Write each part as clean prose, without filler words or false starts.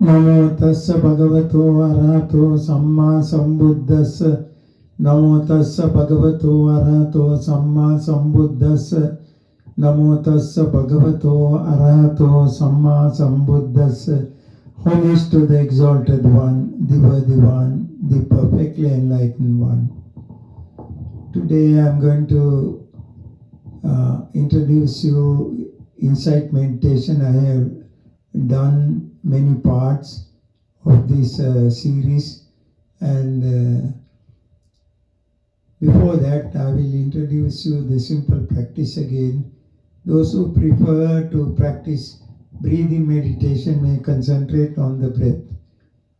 Namo tassa bhagavato arahato samma sambuddhassa. Namo tassa bhagavato arahato samma sambuddhassa. Namo tassa bhagavato arahato samma sambuddhassa. Homage to the exalted one, the worthy one, the perfectly enlightened one. Today I am going to introduce you insight meditation. I have done many parts of this series, and before that I will introduce you the simple practice again. Those who prefer to practice breathing meditation may concentrate on the breath.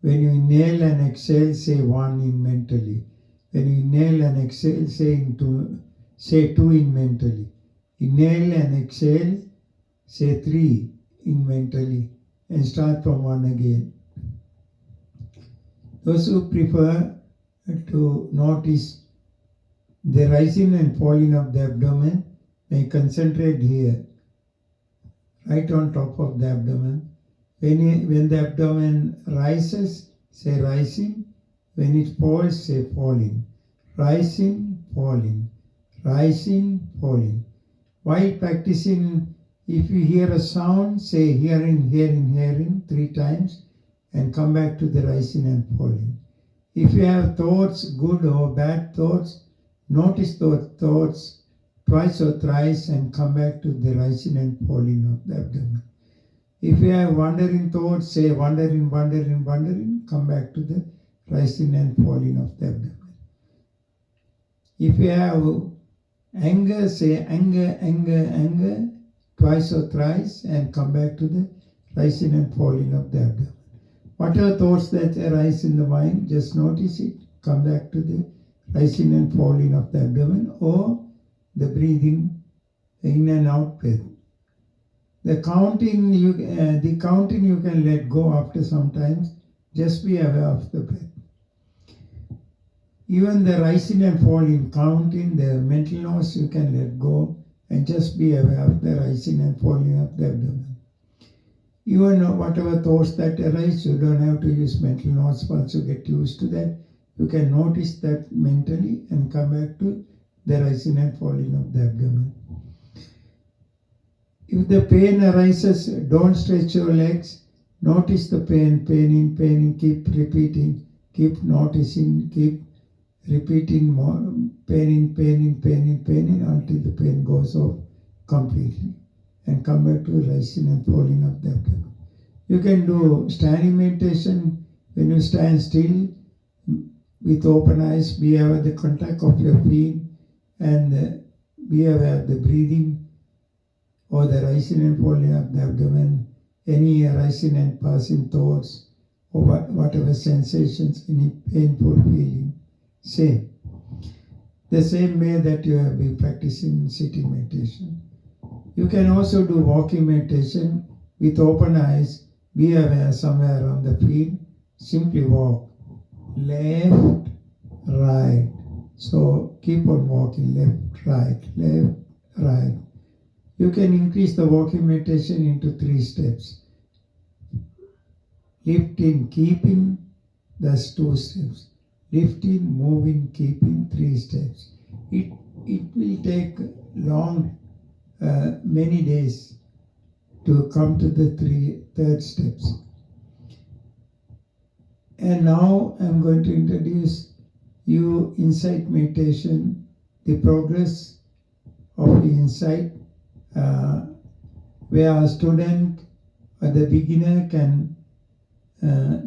When you inhale and exhale, say 1 in mentally. When you inhale and exhale, say 2 in mentally. Inhale and exhale, say 3 in mentally, and start from 1 again. Those who prefer to notice the rising and falling of the abdomen may concentrate here, right on top of the abdomen. When the abdomen rises, say rising. When it falls, say falling. Rising, falling. Rising, falling. While practicing, if you hear a sound, say hearing, hearing, hearing 3 times, and come back to the rising and falling. If you have thoughts, good or bad thoughts, notice those thoughts twice or thrice and come back to the rising and falling of the abdomen. If you have wandering thoughts, say wandering, wandering, wandering, come back to the rising and falling of the abdomen. If you have anger, say anger, anger, anger, twice or thrice, and come back to the rising and falling of the abdomen. Whatever thoughts that arise in the mind, just notice it, come back to the rising and falling of the abdomen, or the breathing in and out breath. The counting you can let go after sometimes. Just be aware of the breath. Even the rising and falling, counting the mental noise you can let go and just be aware of the rising and falling of the abdomen. Even whatever thoughts that arise, you don't have to use mental noise. Once you get used to that, you can notice that mentally and come back to the rising and falling of the abdomen. If the pain arises, don't stretch your legs. Notice the pain, pain in, keep repeating, keep noticing, keep repeating more, pain in until the pain goes off completely and come back to rising and falling of the abdomen. You can do standing meditation. When you stand still with open eyes, be aware of the contact of your feet and be aware of the breathing or the rising and falling of the abdomen, any rising and passing thoughts or whatever sensations, any painful feeling. Same. The same way that you have been practicing sitting meditation. You can also do walking meditation with open eyes. Be aware somewhere on the feet. Simply walk. Left, right. So keep on walking. Left, right. You can increase the walking meditation into 3 steps. Lifting, keeping, that's 2 steps. Lifting, moving, keeping, 3 steps. It will take long, many days to come to the 3rd steps. And now I'm going to introduce you insight meditation, the progress of the insight, where a student or the beginner can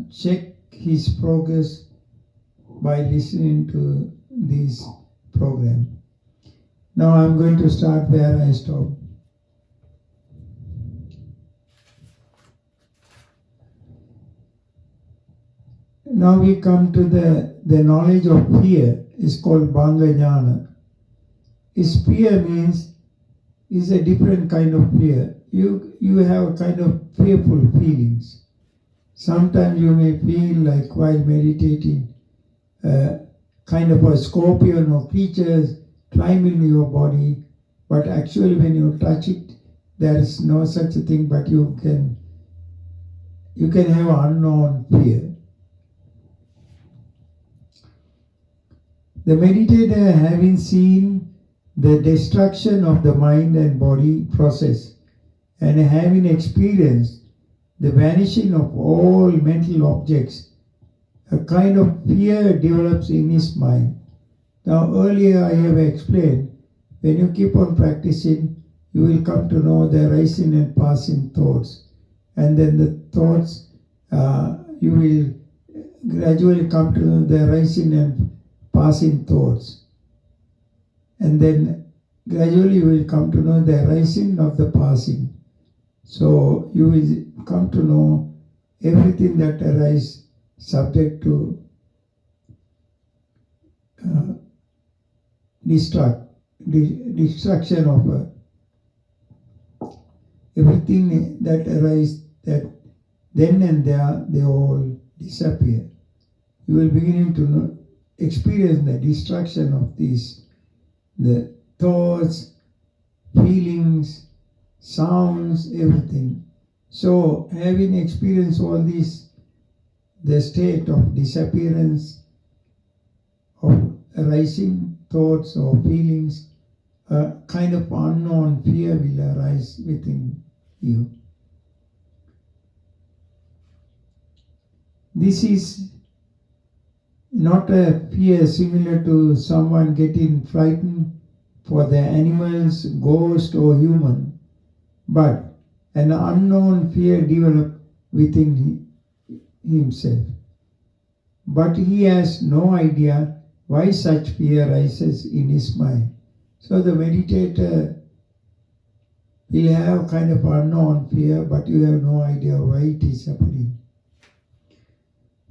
check his progress by listening to this program. Now I'm going to start where I stopped. Now we come to the knowledge of fear. Is called Bhaitananyana. Is fear means is a different kind of fear. You have a kind of fearful feelings. Sometimes you may feel like while meditating, kind of a scorpion or creatures climbing your body, but actually when you touch it, there is no such a thing, but you you can have unknown fear. The meditator, having seen the destruction of the mind and body process and having experienced the vanishing of all mental objects, a kind of fear develops in his mind. Now, earlier I have explained, when you keep on practicing, you will come to know the rising and passing thoughts. And then the thoughts, you will gradually come to know the rising and passing thoughts. And then gradually you will come to know the rising of the passing. So you will come to know everything that arises subject to destruction of everything that arises, that then and there they all disappear. You will begin to experience the destruction of these, the thoughts, feelings, sounds, everything. So having experienced all these, the state of disappearance of arising thoughts or feelings, a kind of unknown fear will arise within you. This is not a fear similar to someone getting frightened for the animals, ghost or human, but an unknown fear developed within himself. But he has no idea why such fear rises in his mind. So the meditator will have kind of unknown fear, but you have no idea why it is happening.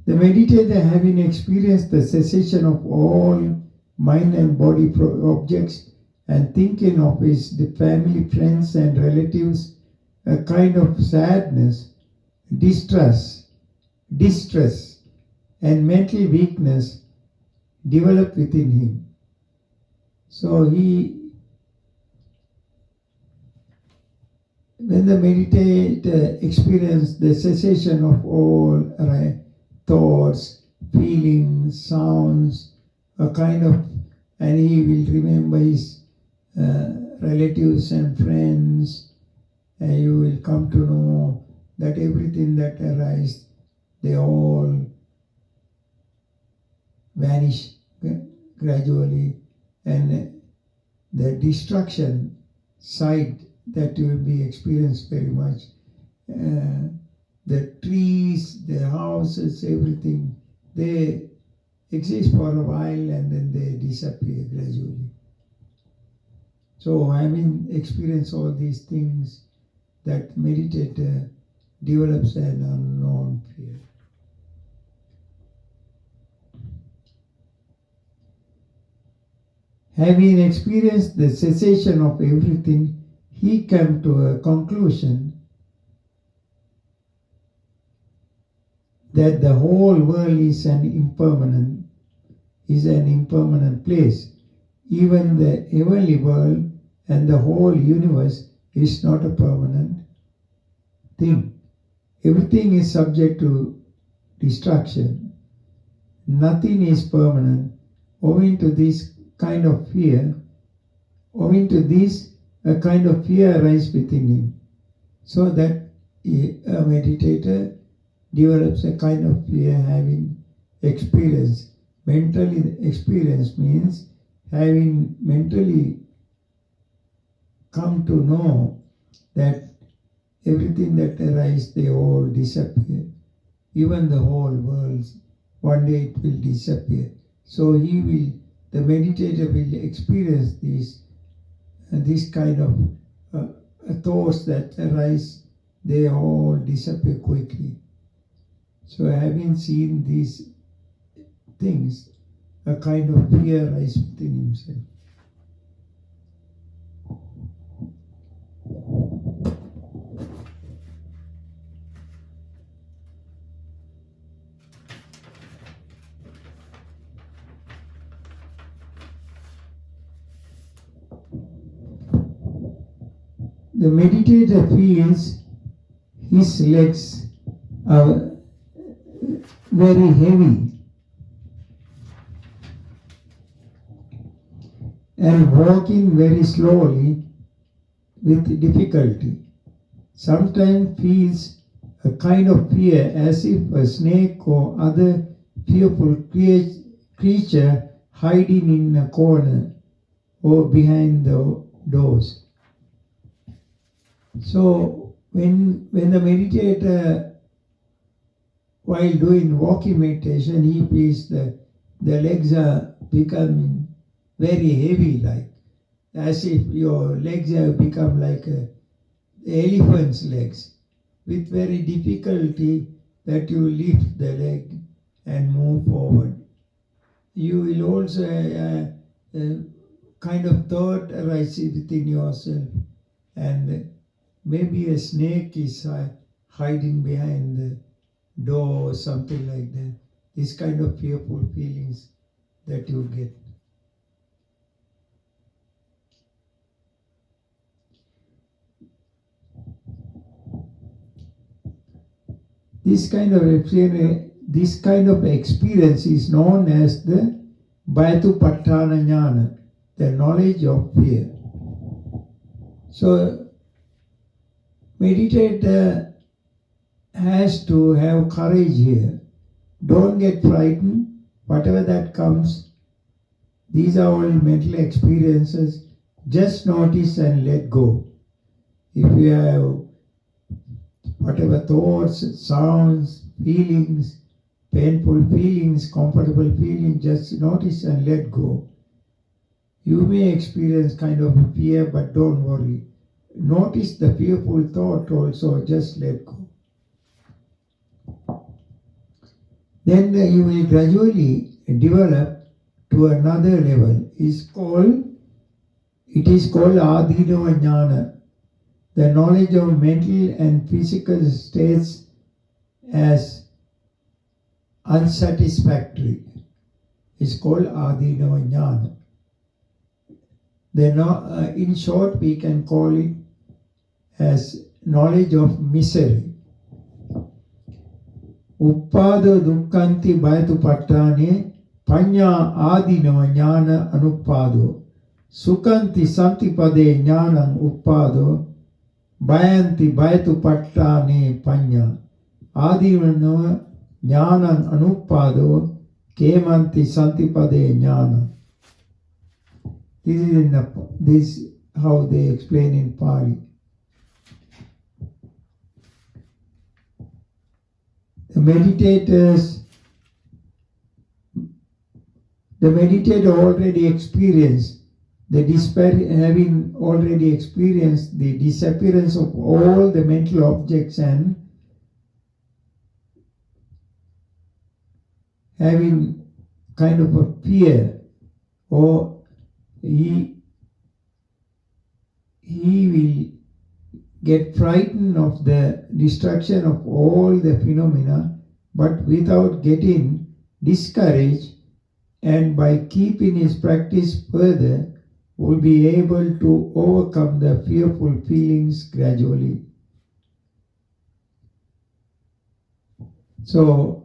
The meditator, having experienced the cessation of all mind and body objects and thinking of the family, friends and relatives, a kind of sadness, distress and mental weakness developed within him. So when the meditator experienced the cessation of all thoughts, feelings, sounds, a kind of, and he will remember his relatives and friends, and you will come to know that everything that arises, they all vanish gradually, and the destruction side that you will be experienced very much. The trees, the houses, everything, they exist for a while and then they disappear gradually. So having experienced all these things, that meditator develops an unknown fear. Having experienced the cessation of everything, he came to a conclusion that the whole world is an impermanent place. Even the heavenly world and the whole universe is not a permanent thing. Everything is subject to destruction. Nothing is permanent. Owing to this kind of fear, a kind of fear arises within him. So that a meditator develops a kind of fear having experience. Mentally experience means having mentally come to know that everything that arises, they all disappear. Even the whole world, one day it will disappear. So the meditator will experience this kind of thoughts that arise, they all disappear quickly. So having seen these things, a kind of fear arises within himself. The meditator feels his legs are very heavy and walking very slowly with difficulty. Sometimes feels a kind of fear as if a snake or other fearful creature hiding in a corner or behind the doors. So when the meditator, while doing walking meditation, he feels the legs are becoming very heavy, like as if your legs have become like a elephant's legs, with very difficulty that you lift the leg and move forward. You will also kind of thought arises within yourself, and maybe a snake is hiding behind the door or something like that. This kind of fearful feelings that you get. This kind of experience is known as the Bhaitananyana, the knowledge of fear. So, meditator has to have courage here. Don't get frightened, whatever that comes. These are all mental experiences. Just notice and let go. If you have whatever thoughts, sounds, feelings, painful feelings, comfortable feelings, just notice and let go. You may experience kind of fear, but don't worry. Notice the fearful thought also, just let go. Then you will gradually develop to another level. It is called Bhaitananyana, the knowledge of mental and physical states as unsatisfactory. It's called Bhaitananyana. In short, we can call it as knowledge of misery. Uppada dukkanti bhayatupattane panya adinava jnana anuppado sukhanti santipade jnanam uppado bhayanti bhayatupattane panya adinava jnanam anuppado kemanti santipade jnanam. This is how they explain in Pali. The meditator already experienced the despair, having already experienced the disappearance of all the mental objects and having kind of a fear, or he will get frightened of the destruction of all the phenomena, but without getting discouraged, and by keeping his practice further, will be able to overcome the fearful feelings gradually. So,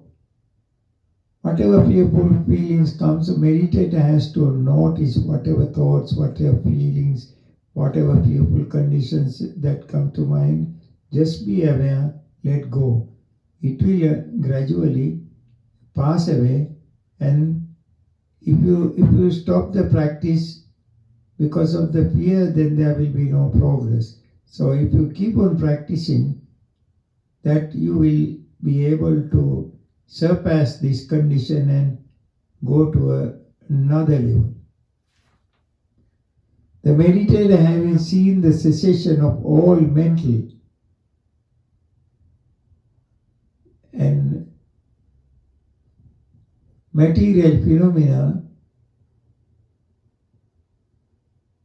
whatever fearful feelings comes, a meditator has to notice whatever thoughts, whatever feelings, whatever fearful conditions that come to mind, just be aware, let go. It will gradually pass away, and if you stop the practice because of the fear, then there will be no progress. So if you keep on practicing, that you will be able to surpass this condition and go to another level. The meditator, having seen the cessation of all mental and material phenomena,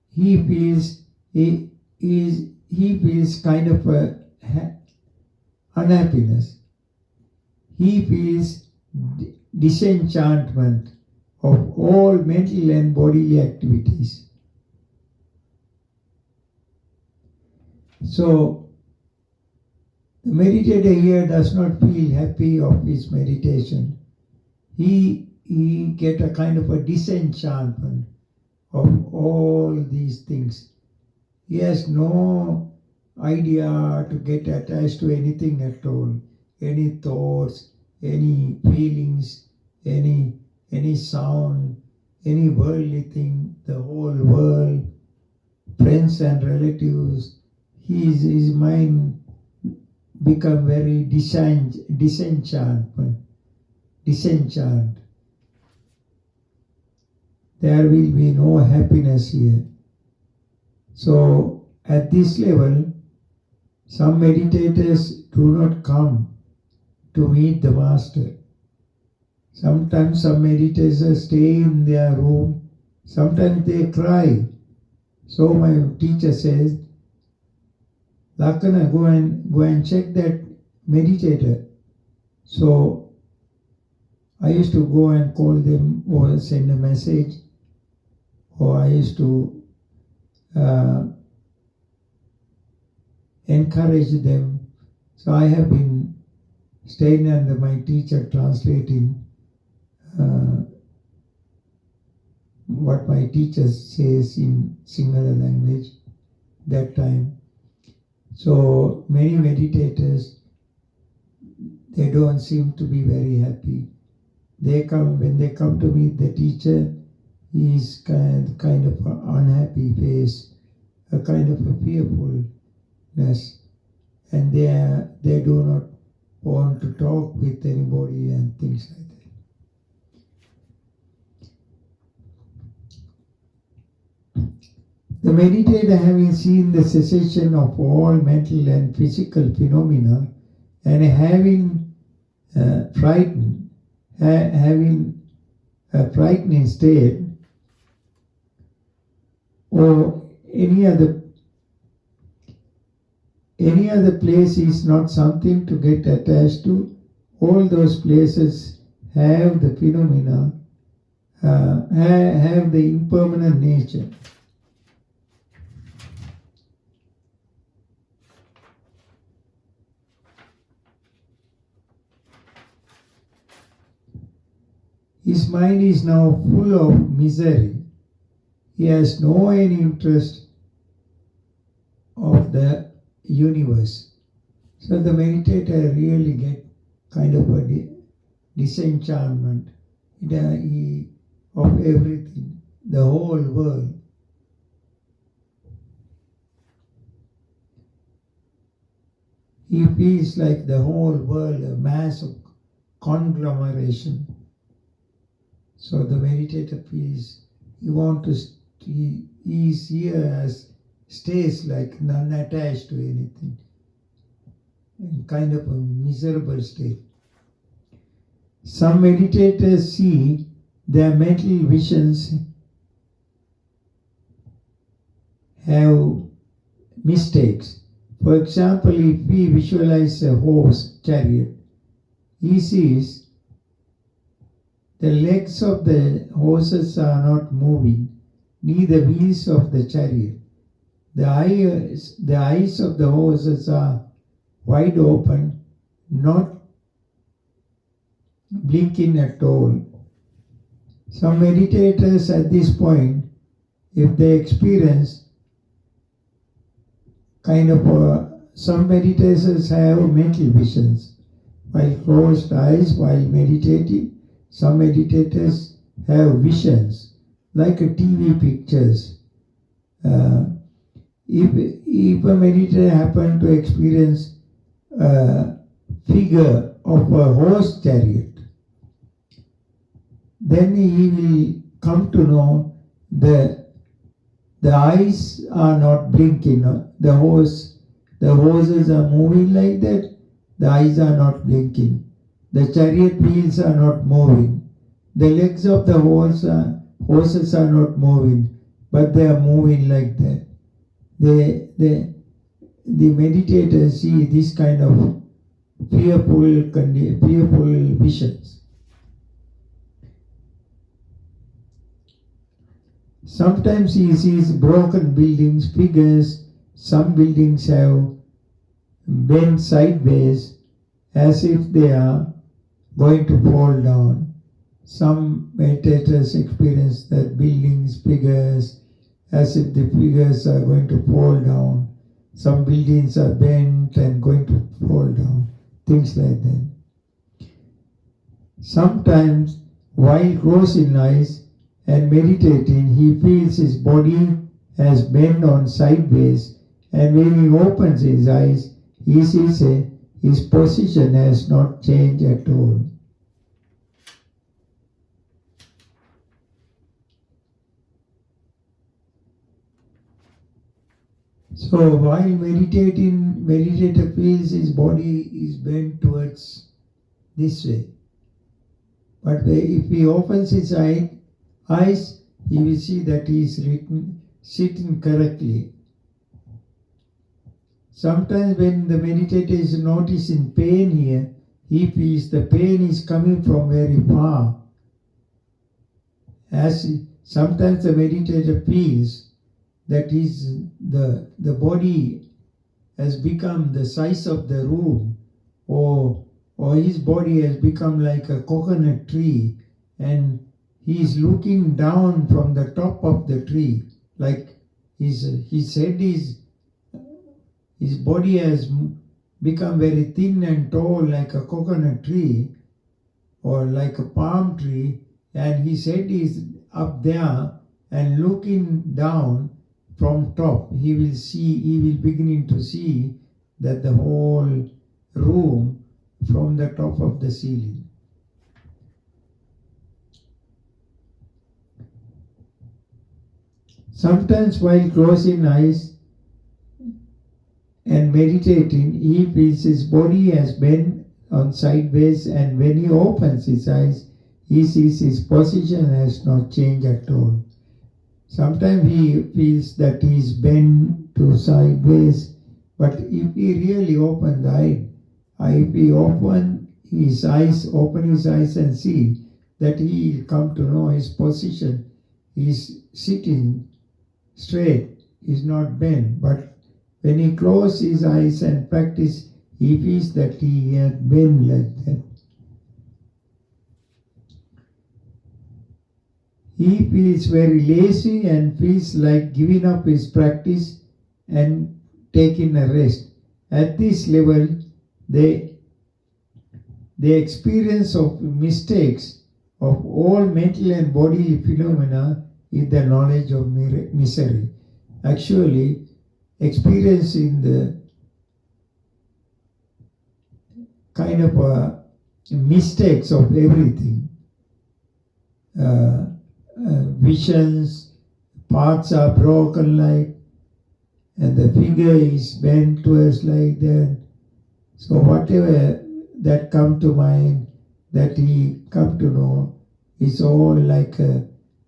he feels kind of a unhappiness. He feels disenchantment of all mental and bodily activities. So The meditator here does not feel happy of his meditation. He get a kind of a disenchantment of all these things. He has no idea to get attached to anything at all. Any thoughts, any feelings, any sound, any worldly thing, the whole world, friends and relatives. His mind become very disenchant. There will be no happiness here. So at this level, some meditators do not come to meet the master. Sometimes some meditators stay in their room. Sometimes they cry. So my teacher says, Lakkana, go and check that meditator. So I used to go and call them or send a message, or I used to encourage them. So I have been staying under my teacher translating what my teacher says in Sinhala language that time. So many meditators, they don't seem to be very happy. When they come to meet the teacher, he is kind of an unhappy face, a kind of a fearfulness, and they do not want to talk with anybody and things like that. The meditator, having seen the cessation of all mental and physical phenomena, and having having a frightening state, or any other place is not something to get attached to. All those places have the phenomena, have the impermanent nature. His mind is now full of misery. He has no any interest of the universe. So the meditator really get kind of a disenchantment of everything, the whole world. He feels like the whole world a mass of conglomeration. So the meditator feels he is here as stays like non-attached to anything, in kind of a miserable state. Some meditators see their mental visions have mistakes. For example, if we visualize a horse chariot, he sees the legs of the horses are not moving, neither wheels of the chariot. The eyes of the horses are wide open, not blinking at all. Some meditators at this point, if they experience some meditators have mental visions while closed eyes while meditating. Some meditators have visions like a TV pictures. If a meditator happen to experience a figure of a horse chariot, then he will come to know the eyes are not blinking. The horses are moving like that. The eyes are not blinking. The chariot wheels are not moving. The legs of the horses are not moving, but they are moving like that. The meditators see this kind of fearful visions. Sometimes he sees broken buildings, figures. Some buildings have bend sideways as if they are going to fall down. Some meditators experience that buildings, figures, as if the figures are going to fall down. Some buildings are bent and going to fall down. Things like that. Sometimes, while closing eyes and meditating, he feels his body has bent on sideways, and when he opens his eyes, he sees his position has not changed at all. So while meditating, meditator feels his body is bent towards this way. But if he opens his eyes, he will see that he is sitting correctly. Sometimes when the meditator is noticing pain here, he feels the pain is coming from very far. Sometimes the meditator feels that the body has become the size of the room, or his body has become like a coconut tree, and he is looking down from the top of the tree, like his body has become very thin and tall like a coconut tree or like a palm tree, and his head is up there and looking down from top. He will beginning to see that the whole room from the top of the ceiling. Sometimes while closing eyes and meditating, he feels his body has bent on sideways, and when he opens his eyes, he sees his position has not changed at all. Sometimes he feels that he is bent to sideways, but if he really open the eye, if he open his eyes and see that he will come to know his position, he is sitting straight, is not bent. But when he closes his eyes and practice, he feels that he had bent like that. He feels very lazy and feels like giving up his practice and taking a rest. At this level, the experience of mistakes of all mental and bodily phenomena is the knowledge of misery. Actually, experiencing the kind of mistakes of everything, visions, parts are broken like, and the figure is bent towards like that. So whatever that come to mind, that he come to know, is all like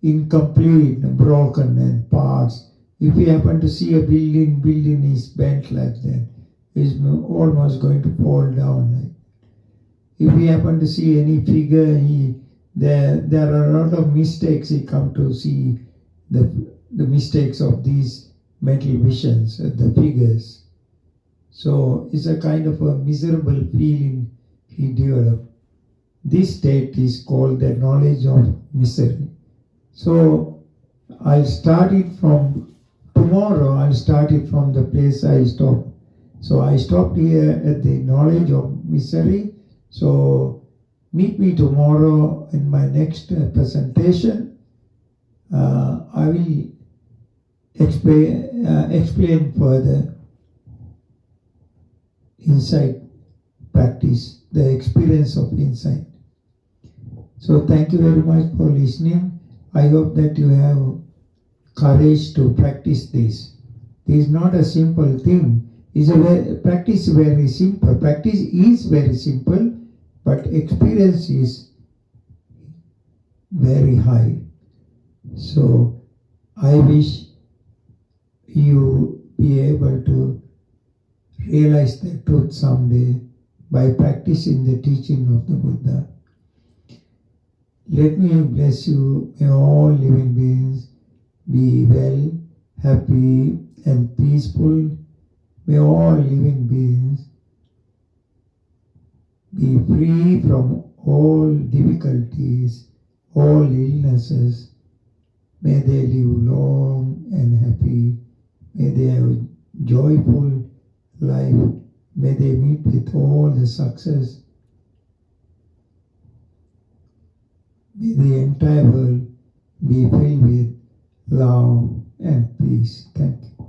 incomplete, broken and parts. If you happen to see a building is bent like that, is almost going to fall down like. If you happen to see any figure, there are a lot of mistakes. He come to see the mistakes of these mental visions, the figures. So it's a kind of a miserable feeling he developed. This state is called the knowledge of misery. So I'll start it from tomorrow. I'll start it from the place I stopped. So I stopped here at the knowledge of misery. So meet me tomorrow in my next presentation. I will explain further insight practice, the experience of insight. So thank you very much for listening. I hope that you have courage to practice this. This is not a simple thing. Practice is very simple. Practice is very simple, but experience is very high. So I wish you be able to realize the truth someday by practicing the teaching of the Buddha. Let me bless you. May all living beings be well, happy and peaceful. May all living beings be free from all difficulties, all illnesses. May they live long and happy. May they have a joyful life. May they meet with all the success. May the entire world be filled with love and peace. Thank you.